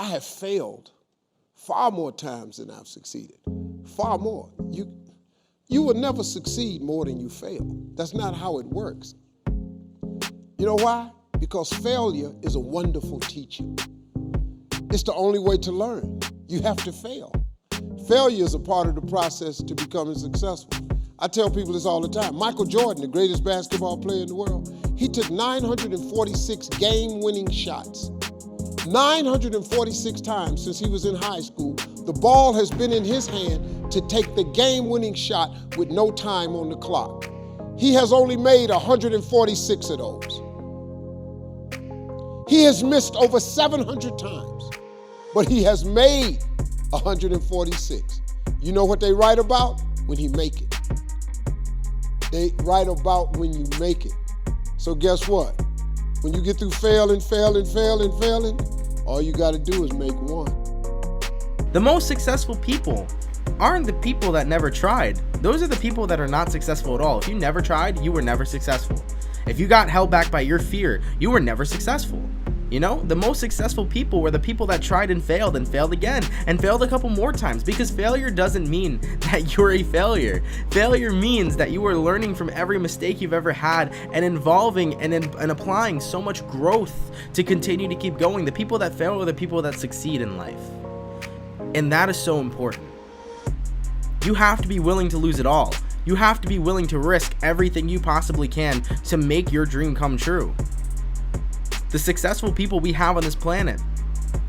I have failed far more times than I've succeeded. Far more. You will never succeed more than you fail. That's not how it works. You know why? Because failure is a wonderful teacher. It's the only way to learn. You have to fail. Failure is a part of the process to becoming successful. I tell people this all the time. Michael Jordan, the greatest basketball player in the world, he took 946 game-winning shots. 946 times since he was in high school, the ball has been in his hand to take the game-winning shot with no time on the clock. He has only made 146 of those. He has missed over 700 times, but he has made 146. You know what they write about? When he make it. They write about when you make it. So guess what? When you get through failing, all you gotta do is make one. The most successful people aren't the people that never tried. Those are the people that are not successful at all. If you never tried, you were never successful. If you got held back by your fear, you were never successful. You know, the most successful people were the people that tried and failed again and failed a couple more times, because failure doesn't mean that you're a failure. Failure means that you are learning from every mistake you've ever had and involving and applying so much growth to continue to keep going. The people that fail are the people that succeed in life. And that is so important. You have to be willing to lose it all. You have to be willing to risk everything you possibly can to make your dream come true. The successful people we have on this planet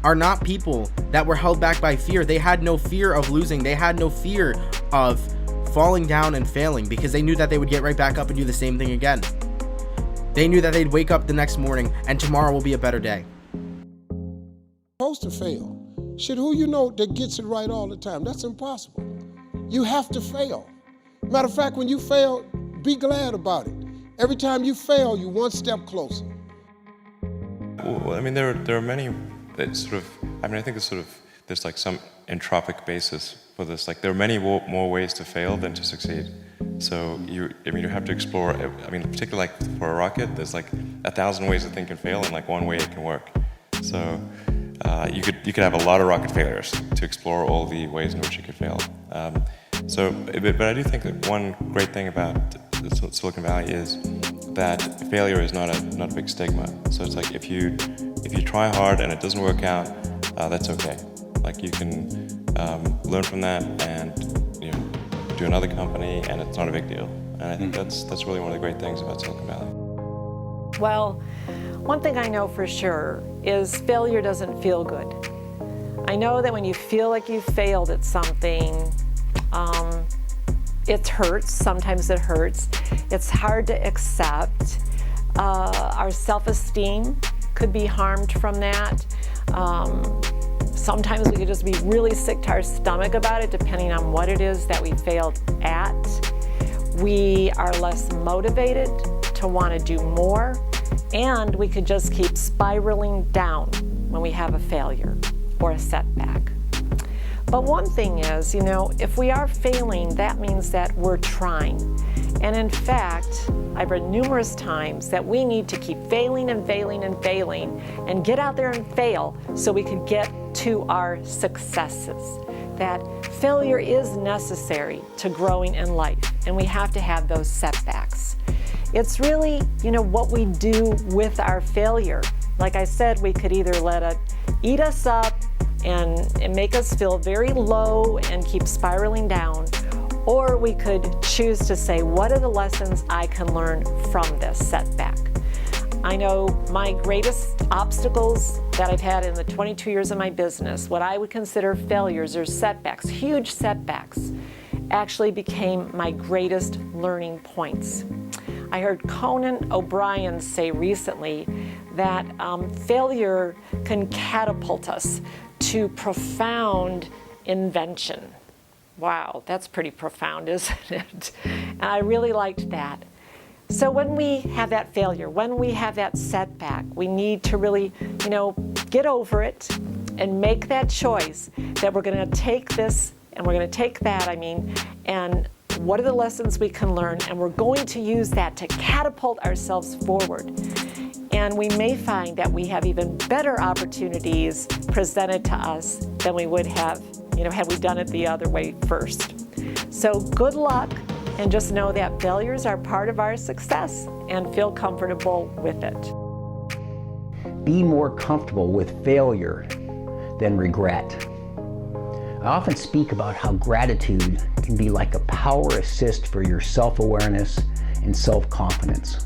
are not people that were held back by fear. They had no fear of losing. They had no fear of falling down and failing, because they knew that they would get right back up and do the same thing again. They knew that they'd wake up the next morning and tomorrow will be a better day. Supposed to fail. Shit, who you know that gets it right all the time? That's impossible. You have to fail. Matter of fact, when you fail, be glad about it. Every time you fail, you're one step closer. Well, I mean, there are many that sort of, I mean, I think there's like some entropic basis for this. Like, there are many more ways to fail than to succeed. So you have to explore, I mean, particularly like for a rocket, there's like 1,000 ways a thing can fail and like one way it can work. So you could have a lot of rocket failures to explore all the ways in which it could fail. But I do think that one great thing about Silicon Valley is that failure is not a big stigma. So it's like if you try hard and it doesn't work out, that's okay. Like, you can learn from that and do another company, and it's not a big deal. And I think that's really one of the great things about Silicon Valley. Well, one thing I know for sure is failure doesn't feel good. I know that when you feel like you failed at something, it hurts. Sometimes it hurts. It's hard to accept. Our self-esteem could be harmed from that. Sometimes we could just be really sick to our stomach about it, depending on what it is that we failed at. We are less motivated to want to do more, and we could just keep spiraling down when we have a failure or a setback. But one thing is, if we are failing, that means that we're trying. And in fact, I've read numerous times that we need to keep failing and get out there and fail so we could get to our successes. That failure is necessary to growing in life, and we have to have those setbacks. It's really, what we do with our failure. Like I said, we could either let it eat us up and make us feel very low and keep spiraling down, or we could choose to say, what are the lessons I can learn from this setback? I know my greatest obstacles that I've had in the 22 years of my business, what I would consider failures or setbacks, huge setbacks, actually became my greatest learning points. I heard Conan O'Brien say recently that failure can catapult us to profound invention. Wow, that's pretty profound, isn't it? And I really liked that. So when we have that failure, when we have that setback, we need to really, get over it and make that choice that we're going to take this and we're going to take that, and what are the lessons we can learn, and we're going to use that to catapult ourselves forward. And we may find that we have even better opportunities presented to us than we would have, had we done it the other way first. So good luck, and just know that failures are part of our success, and feel comfortable with it. Be more comfortable with failure than regret. I often speak about how gratitude can be like a power assist for your self-awareness and self-confidence.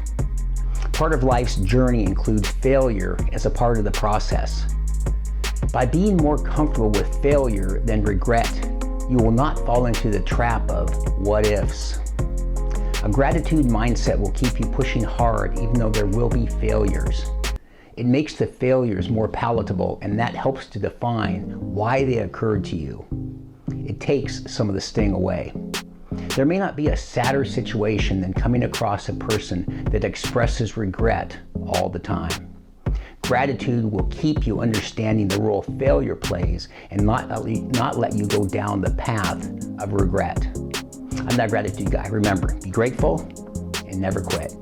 Part of life's journey includes failure as a part of the process. By being more comfortable with failure than regret, you will not fall into the trap of what ifs. A gratitude mindset will keep you pushing hard even though there will be failures. It makes the failures more palatable, and that helps to define why they occurred to you. It takes some of the sting away. There may not be a sadder situation than coming across a person that expresses regret all the time. Gratitude will keep you understanding the role failure plays and not let you go down the path of regret. I'm that gratitude guy. Remember, be grateful and never quit.